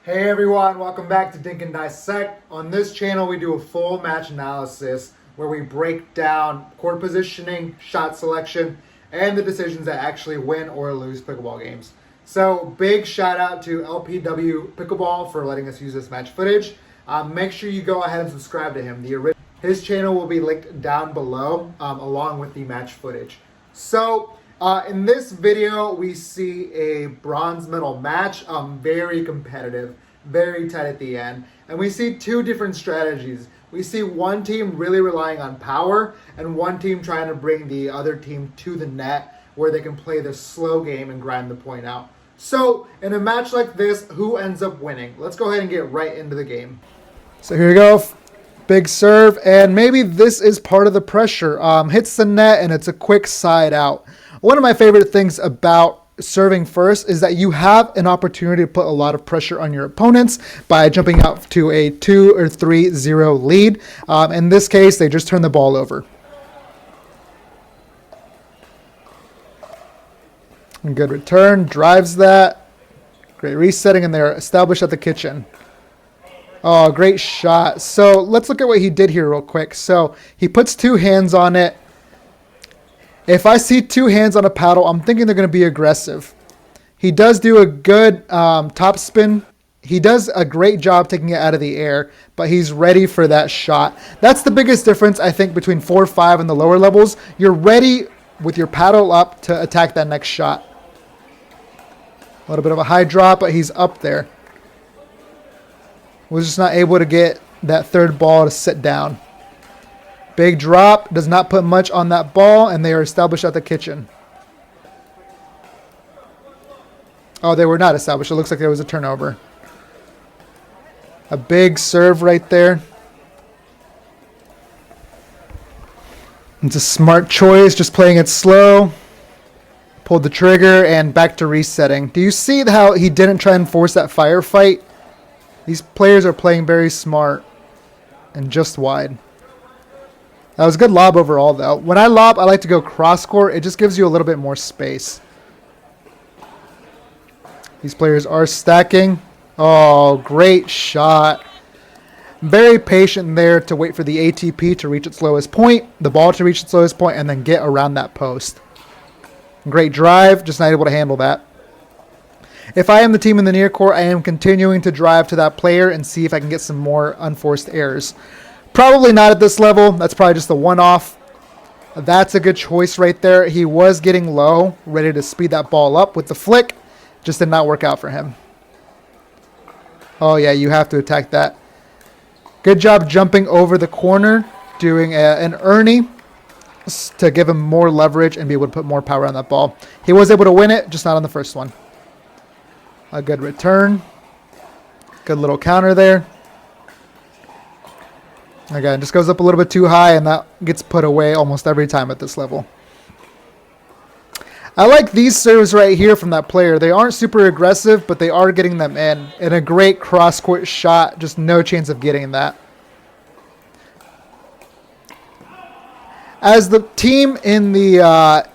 Hey everyone, welcome back to Dink and Dissect. On this channel, we do a full match analysis where we break down court positioning, shot selection, and the decisions that actually win or lose pickleball games. So, big shout out to LPW Pickleball for letting us use this match footage. Make sure you go ahead and subscribe to him. His channel will be linked down below along with the match footage. So, in this video, we see a bronze medal match, very competitive, very tight at the end. And we see two different strategies. We see one team really relying on power and one team trying to bring the other team to the net where they can play the slow game and grind the point out. So, in a match like this, who ends up winning? Let's go ahead and get right into the game. So here we go. Big serve, and maybe this is part of the pressure. Hits the net, and it's a quick side out. One of my favorite things about serving first is that you have an opportunity to put a lot of pressure on your opponents by jumping out to a 2 or 3-0 lead. In this case, they just turn the ball over. And good return, drives that. Great resetting, and they're established at the kitchen. Oh, great shot. So let's look at what he did here real quick. So he puts two hands on it. If I see two hands on a paddle, I'm thinking they're going to be aggressive. He does do a good top spin. He does a great job taking it out of the air, but he's ready for that shot. That's the biggest difference, I think, between 4-5 and the lower levels. You're ready with your paddle up to attack that next shot. A little bit of a high drop, but he's up there. Was just not able to get that third ball to sit down. Big drop, does not put much on that ball, and they are established at the kitchen. Oh, they were not established. It looks like there was a turnover. A big serve right there. It's a smart choice, just playing it slow. Pulled the trigger and back to resetting. Do you see how he didn't try and force that firefight? These players are playing very smart and just wide. That was a good lob overall, though. When I lob, I like to go cross-court. It just gives you a little bit more space. These players are stacking. Oh, great shot. Very patient there to wait for the ATP to reach its lowest point, the ball to reach its lowest point, and then get around that post. Great drive, just not able to handle that. If I am the team in the near court, I am continuing to drive to that player and see if I can get some more unforced errors. Probably not at this level. That's probably just a one-off. That's a good choice right there. He was getting low, ready to speed that ball up with the flick. Just did not work out for him. Oh, yeah, you have to attack that. Good job jumping over the corner, doing an Ernie to give him more leverage and be able to put more power on that ball. He was able to win it, just not on the first one. A good return. Good little counter there. Again, just goes up a little bit too high, and that gets put away almost every time at this level. I like these serves right here from that player. They aren't super aggressive, but they are getting them in. And a great cross-court shot. Just no chance of getting that. As the team in the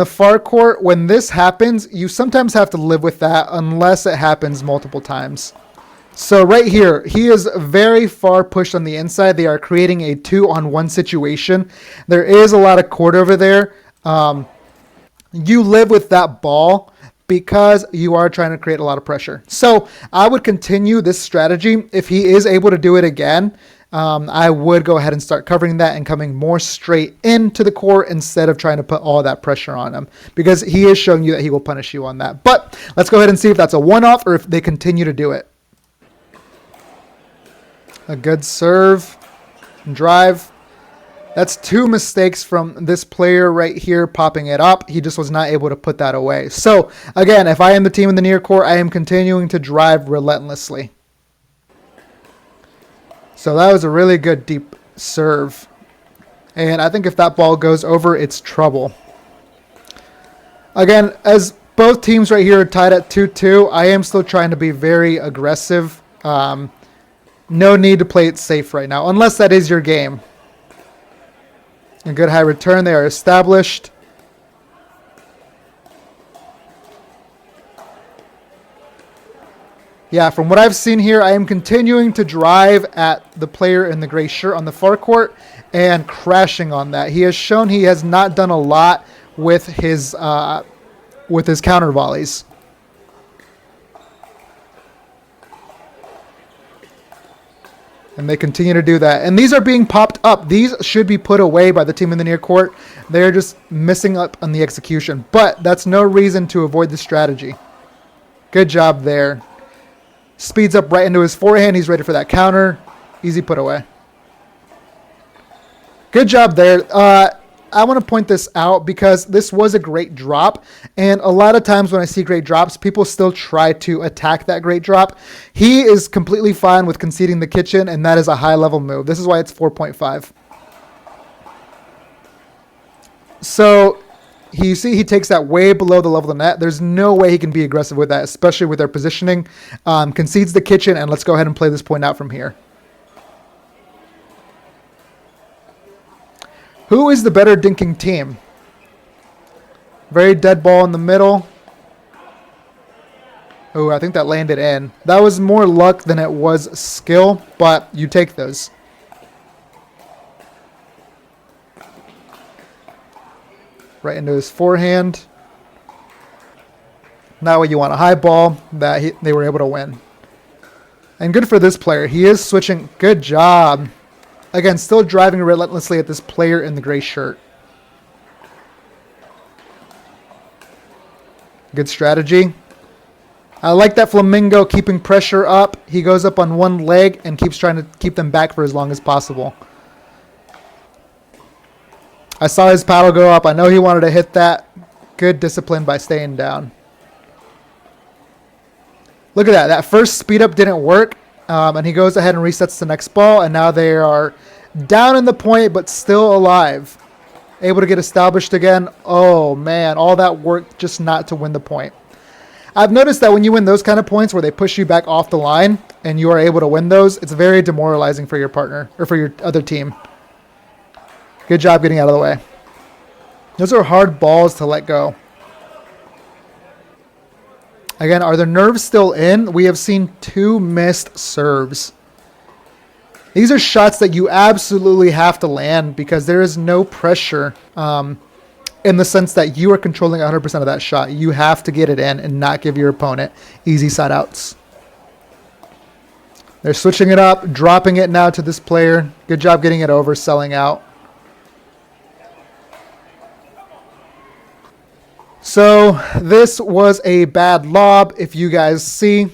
far court, when this happens, you sometimes have to live with that unless it happens multiple times. So right here, he is very far pushed on the inside. They are creating a 2-on-1 situation. There is a lot of court over there. You live with that ball because you are trying to create a lot of pressure. So I would continue this strategy. If he is able to do it again, I would go ahead and start covering that and coming more straight into the court instead of trying to put all that pressure on him, because he is showing you that he will punish you on that. But let's go ahead and see if that's a one-off or if they continue to do it. A good serve and drive. That's two mistakes from this player right here popping it up. He just was not able to put that away. So again, if I am the team in the near court, I am continuing to drive relentlessly. So that was a really good deep serve. And I think if that ball goes over, it's trouble. Again, as both teams right here are tied at 2-2, I am still trying to be very aggressive. No need to play it safe right now, unless that is your game. A good high return. They are established. Yeah, from what I've seen here, I am continuing to drive at the player in the gray shirt on the far court and crashing on that. He has shown he has not done a lot with his counter volleys. And they continue to do that. And these are being popped up. These should be put away by the team in the near court. They're just missing up on the execution. But that's no reason to avoid the strategy. Good job there. Speeds up right into his forehand. He's ready for that counter. Easy put away. Good job there. I want to point this out because this was a great drop. And a lot of times when I see great drops, people still try to attack that great drop. He is completely fine with conceding the kitchen, and that is a high-level move. This is why it's 4.5. So you see he takes that way below the level of the net. There's no way he can be aggressive with that, especially with their positioning. Concedes the kitchen, and let's go ahead and play this point out from here. Who is the better dinking team? Very dead ball in the middle. Oh, I think that landed in. That was more luck than it was skill, but you take those. Right into his forehand. Now you want a high ball that they were able to win. And good for this player. He is switching. Good job. Again, still driving relentlessly at this player in the gray shirt. Good strategy. I like that flamingo keeping pressure up. He goes up on one leg and keeps trying to keep them back for as long as possible. I saw his paddle go up. I know he wanted to hit that. Good discipline by staying down. Look at that. That first speed up didn't work. And he goes ahead and resets the next ball. And now they are down in the point, but still alive. Able to get established again. Oh, man. All that work just not to win the point. I've noticed that when you win those kind of points where they push you back off the line and you are able to win those, it's very demoralizing for your partner or for your other team. Good job getting out of the way. Those are hard balls to let go. Again, are the nerves still in? We have seen 2 missed serves. These are shots that you absolutely have to land because there is no pressure in the sense that you are controlling 100% of that shot. You have to get it in and not give your opponent easy side outs. They're switching it up, dropping it now to this player. Good job getting it over, selling out. So this was a bad lob, if you guys see.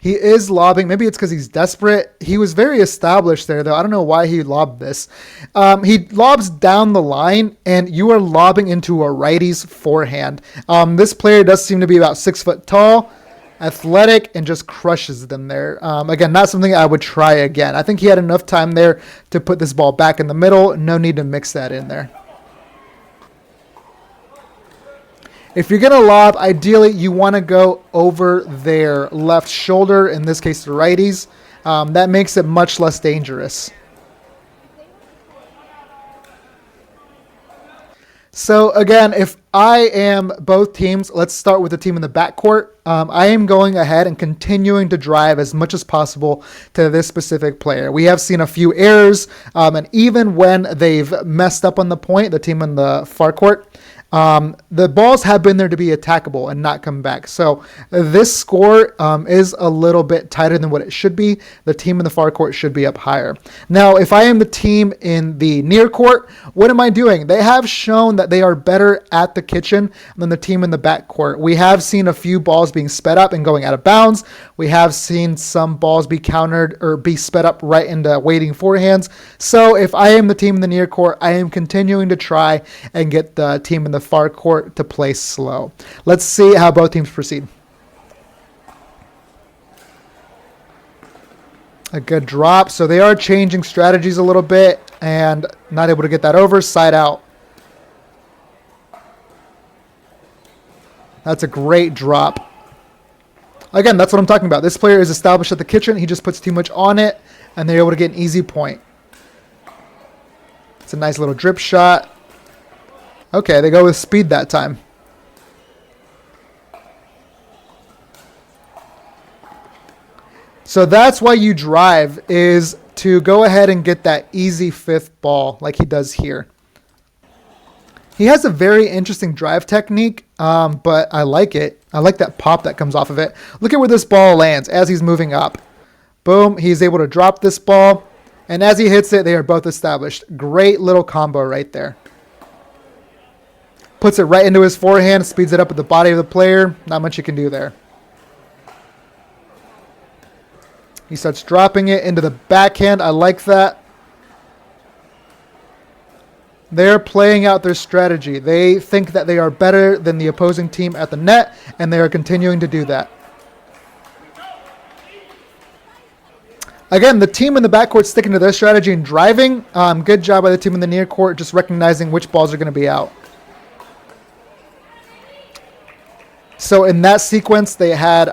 He is lobbing. Maybe it's because he's desperate. He was very established there, though. I don't know why he lobbed this. He lobs down the line, and you are lobbing into a righty's forehand. This player does seem to be about 6 foot tall, athletic, and just crushes them there. Again, not something I would try again. I think he had enough time there to put this ball back in the middle. No need to mix that in there. If you're going to lob, ideally you want to go over their left shoulder, in this case the righties. That makes it much less dangerous. So again, if I am both teams, let's start with the team in the backcourt. I am going ahead and continuing to drive as much as possible to this specific player. We have seen a few errors, and even when they've messed up on the point, the team in the far court, the balls have been there to be attackable and not come back. So this score is a little bit tighter than what it should be. The team in the far court should be up higher. Now, if I am the team in the near court, what am I doing? They have shown that they are better at the kitchen than the team in the back court. We have seen a few balls being sped up and going out of bounds. We have seen some balls be countered or be sped up right into waiting forehands. So if I am the team in the near court, I am continuing to try and get the team in the far court to play slow. Let's see how both teams proceed. A good drop. So they are changing strategies a little bit and not able to get that over. Side out. That's a great drop. Again, that's what I'm talking about. This player is established at the kitchen. He just puts too much on it, and they're able to get an easy point. It's a nice little drip shot. Okay, they go with speed that time. So that's why you drive, is to go ahead and get that easy fifth ball like he does here. He has a very interesting drive technique, but I like it. I like that pop that comes off of it. Look at where this ball lands as he's moving up. Boom, he's able to drop this ball, and as he hits it, they are both established. Great little combo right there. Puts it right into his forehand, speeds it up at the body of the player. Not much you can do there. He starts dropping it into the backhand. I like that. They're playing out their strategy. They think that they are better than the opposing team at the net, and they are continuing to do that. Again, the team in the backcourt sticking to their strategy and driving. Good job by the team in the near court, just recognizing which balls are going to be out. So in that sequence, they had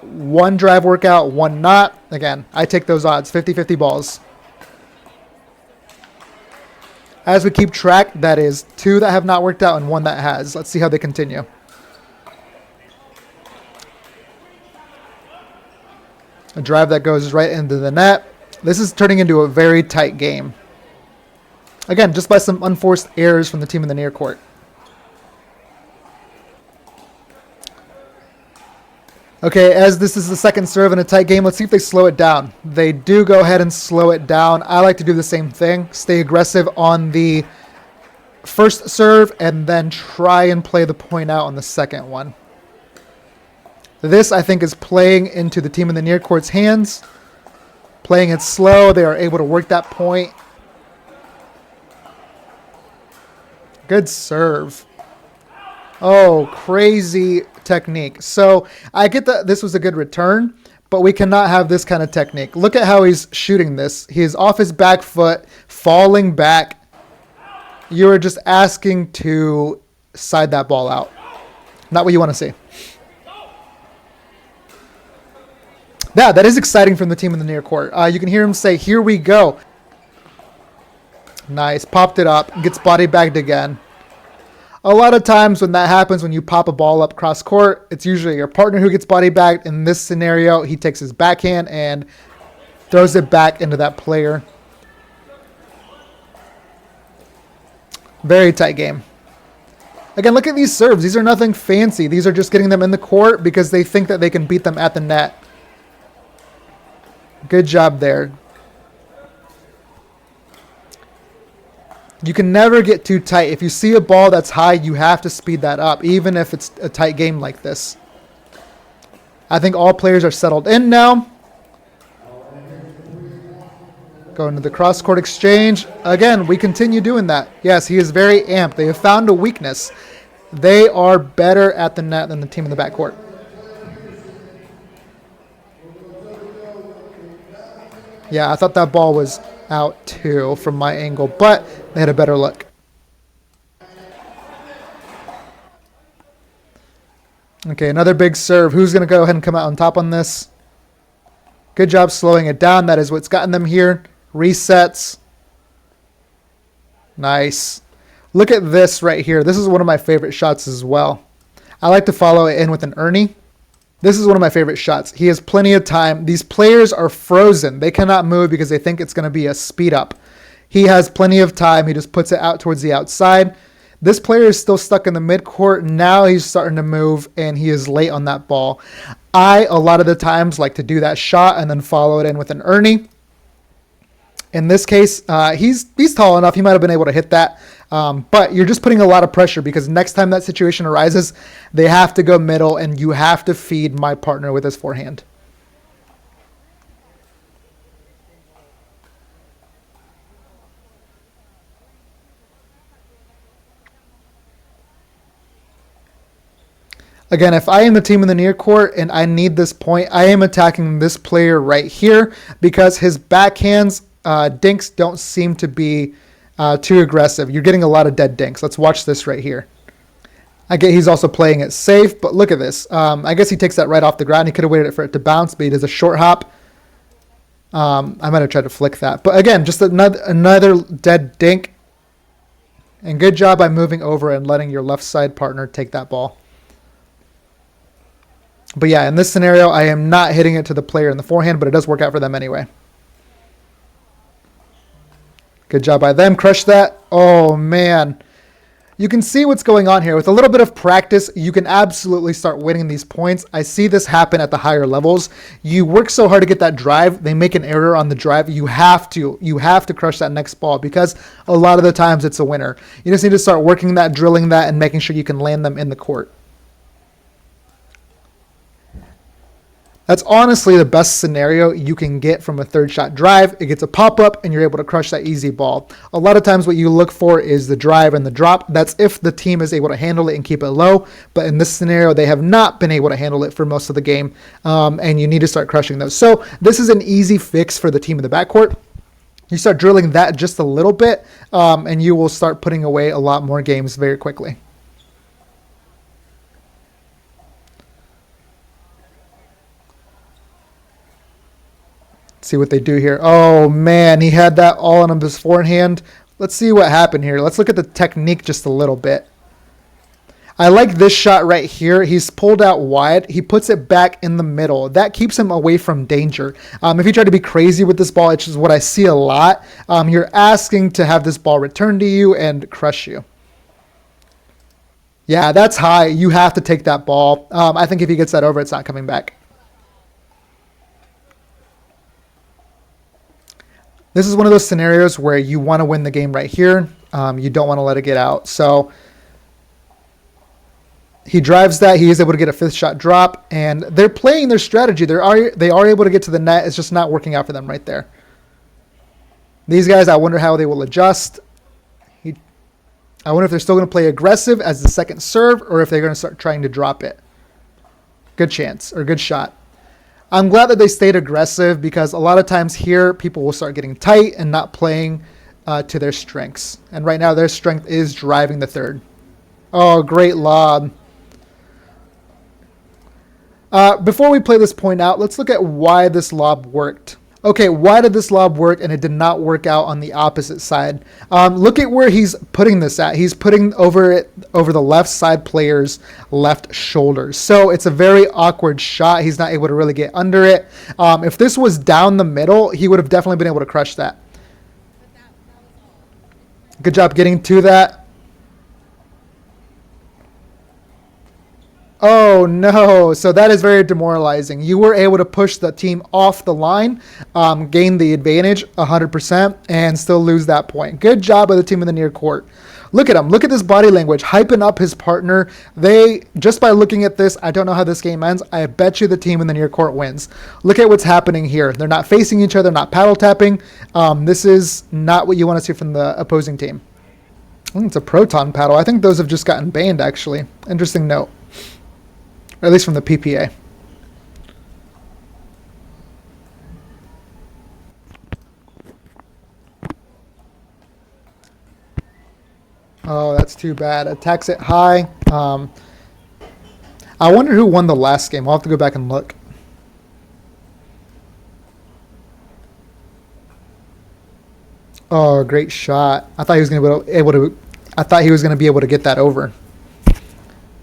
one drive workout, one not. Again, I take those odds, 50-50 balls. As we keep track, that is 2 that have not worked out and 1 that has. Let's see how they continue. A drive that goes right into the net. This is turning into a very tight game. Again, just by some unforced errors from the team in the near court. Okay, as this is the second serve in a tight game, let's see if they slow it down. They do go ahead and slow it down. I like to do the same thing. Stay aggressive on the first serve and then try and play the point out on the second one. This, I think, is playing into the team in the near court's hands. Playing it slow, they are able to work that point. Good serve. Oh, crazy technique. So I get that this was a good return, but we cannot have this kind of technique. Look at how he's shooting this. He is off his back foot, falling back. You are just asking to side that ball out. Not what you want to see. Yeah, that is exciting from the team in the near court. You can hear him say, "Here we go." Nice. Popped it up. Gets body bagged again. A lot of times when that happens, when you pop a ball up cross court, it's usually your partner who gets body bagged. In this scenario, he takes his backhand and throws it back into that player. Very tight game. Again, look at these serves. These are nothing fancy. These are just getting them in the court because they think that they can beat them at the net. Good job there. You can never get too tight. If you see a ball that's high, you have to speed that up, even if it's a tight game like this. I think all players are settled in now. Going to the cross-court exchange. Again, we continue doing that. Yes, he is very amped. They have found a weakness. They are better at the net than the team in the backcourt. Yeah, I thought that ball was out too from my angle, but they had a better look. Okay, another big serve. Who's going to go ahead and come out on top on this? Good job slowing it down. That is what's gotten them here. Resets. Nice. Look at this right here. This is one of my favorite shots as well. I like to follow it in with an Ernie. This is one of my favorite shots. He has plenty of time. These players are frozen. They cannot move because they think it's going to be a speed up. He has plenty of time. He just puts it out towards the outside. This player is still stuck in the midcourt. Now he's starting to move, and he is late on that ball. A lot of the times, like to do that shot and then follow it in with an Ernie. In this case, he's tall enough. He might have been able to hit that. But you're just putting a lot of pressure because next time that situation arises, they have to go middle, and you have to feed my partner with his forehand. Again, if I am the team in the near court and I need this point, I am attacking this player right here because his backhands, dinks don't seem to be too aggressive. You're getting a lot of dead dinks. Let's watch this right here. I get he's also playing it safe, but look at this. I guess he takes that right off the ground. He could have waited for it to bounce, but he does a short hop. I might have tried to flick that. But again, just another dead dink. And good job by moving over and letting your left side partner take that ball. But yeah, in this scenario, I am not hitting it to the player in the forehand, but it does work out for them anyway. Good job by them. Crush that. Oh, man. You can see what's going on here. With a little bit of practice, you can absolutely start winning these points. I see this happen at the higher levels. You work so hard to get that drive. They make an error on the drive. You have to crush that next ball because a lot of the times it's a winner. You just need to start working that, drilling that, and making sure you can land them in the court. That's honestly the best scenario you can get from a third shot drive. It gets a pop-up and you're able to crush that easy ball. A lot of times what you look for is the drive and the drop. That's if the team is able to handle it and keep it low. But in this scenario, they have not been able to handle it for most of the game. And you need to start crushing those. So this is an easy fix for the team in the backcourt. You start drilling that just a little bit and you will start putting away a lot more games very quickly. See what they do here. Oh, man, he had that all on his forehand. Let's see what happened here. Let's look at the technique just a little bit. I like this shot right here. He's pulled out wide. He puts it back in the middle. That keeps him away from danger. If you try to be crazy with this ball, it's just what I see a lot. You're asking to have this ball return to you and crush you. Yeah, that's high. You have to take that ball. I think if he gets that over, it's not coming back. This is one of those scenarios where you want to win the game right here. You don't want to let it get out. So he drives that. He is able to get a fifth shot drop, and they're playing their strategy. They are able to get to the net. It's just not working out for them right there. These guys, I wonder how they will adjust. I wonder if they're still going to play aggressive as the second serve or if they're going to start trying to drop it. Good chance or good shot. I'm glad that they stayed aggressive because a lot of times here people will start getting tight and not playing to their strengths. And right now their strength is driving the third. Oh, great lob. Before we play this point out, let's look at why this lob worked. Okay, why did this lob work and it did not work out on the opposite side? Look at where he's putting this at. He's putting over the left side player's left shoulder. So it's a very awkward shot. He's not able to really get under it. If this was down the middle, he would have definitely been able to crush that. Good job getting to that. Oh, no. So that is very demoralizing. You were able to push the team off the line, gain the advantage 100%, and still lose that point. Good job of the team in the near court. Look at him. Look at this body language, hyping up his partner. Just by looking at this, I don't know how this game ends. I bet you the team in the near court wins. Look at what's happening here. They're not facing each other, not paddle tapping. This is not what you want to see from the opposing team. I think it's a proton paddle. I think those have just gotten banned, actually. Interesting note. Or at least from the PPA. Oh, that's too bad. Attacks it high. I wonder who won the last game. I'll have to go back and look. Oh, great shot. I thought he was going to be able to get that over.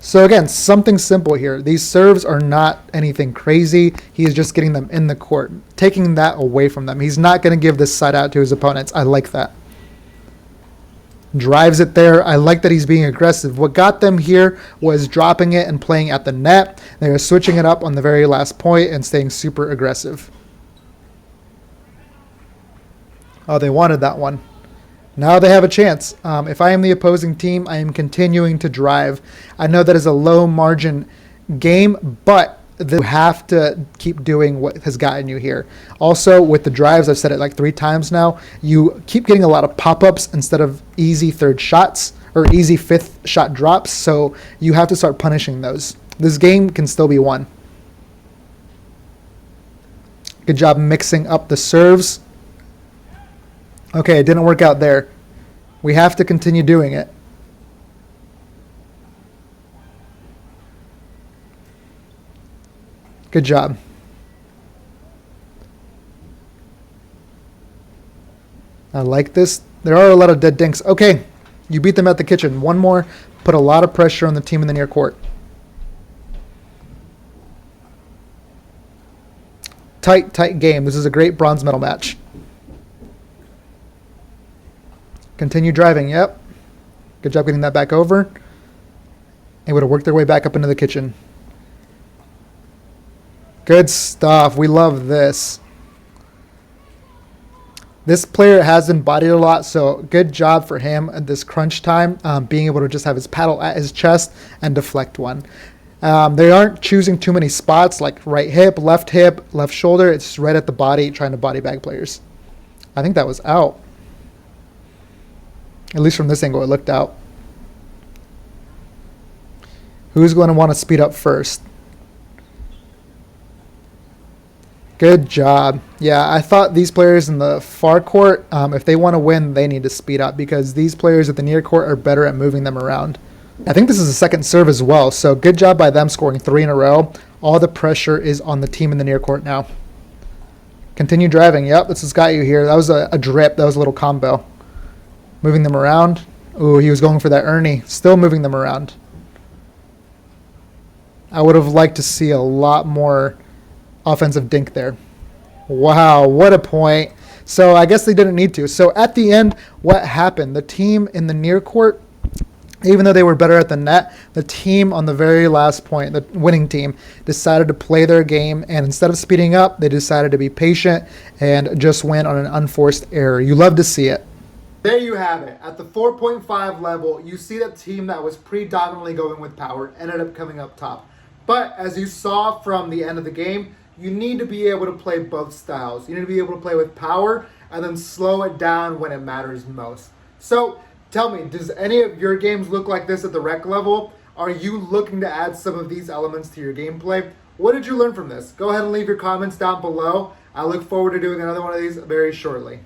So again, something simple here. These serves are not anything crazy. He is just getting them in the court, taking that away from them. He's not going to give this side out to his opponents. I like that. Drives it there. I like that he's being aggressive. What got them here was dropping it and playing at the net. They were switching it up on the very last point and staying super aggressive. Oh, they wanted that one. Now they have a chance. If I am the opposing team, I am continuing to drive. I know that is a low margin game, but you have to keep doing what has gotten you here. Also, with the drives, I've said it like 3 times now, you keep getting a lot of pop-ups instead of easy third shots or easy fifth shot drops, so you have to start punishing those. This game can still be won. Good job mixing up the serves. Okay, it didn't work out there. We have to continue doing it. Good job. I like this. There are a lot of dead dinks. Okay, you beat them at the kitchen. One more. Put a lot of pressure on the team in the near court. tight game. This is a great bronze medal match. Continue driving. Yep. Good job getting that back over. Able to work their way back up into the kitchen. Good stuff. We love this. This player has been bodied a lot, so good job for him at this crunch time, being able to just have his paddle at his chest and deflect one. They aren't choosing too many spots like right hip, left shoulder. It's just right at the body, trying to body bag players. I think that was out. At least from this angle, it looked out. Who's going to want to speed up first? Good job. Yeah, I thought these players in the far court, if they want to win, they need to speed up because these players at the near court are better at moving them around. I think this is a second serve as well, so good job by them scoring 3 in a row. All the pressure is on the team in the near court now. Continue driving. Yep, this has got you here. That was a drip. That was a little combo. Moving them around. Ooh, he was going for that Ernie. Still moving them around. I would have liked to see a lot more offensive dink there. Wow, what a point. So I guess they didn't need to. So at the end, what happened? The team in the near court, even though they were better at the net, the team on the very last point, the winning team, decided to play their game. And instead of speeding up, they decided to be patient and just win on an unforced error. You love to see it. There you have it. At the 4.5 level, you see that team that was predominantly going with power ended up coming up top. But as you saw from the end of the game, you need to be able to play both styles. You need to be able to play with power and then slow it down when it matters most. So tell me, does any of your games look like this at the rec level? Are you looking to add some of these elements to your gameplay? What did you learn from this? Go ahead and leave your comments down below. I look forward to doing another one of these very shortly.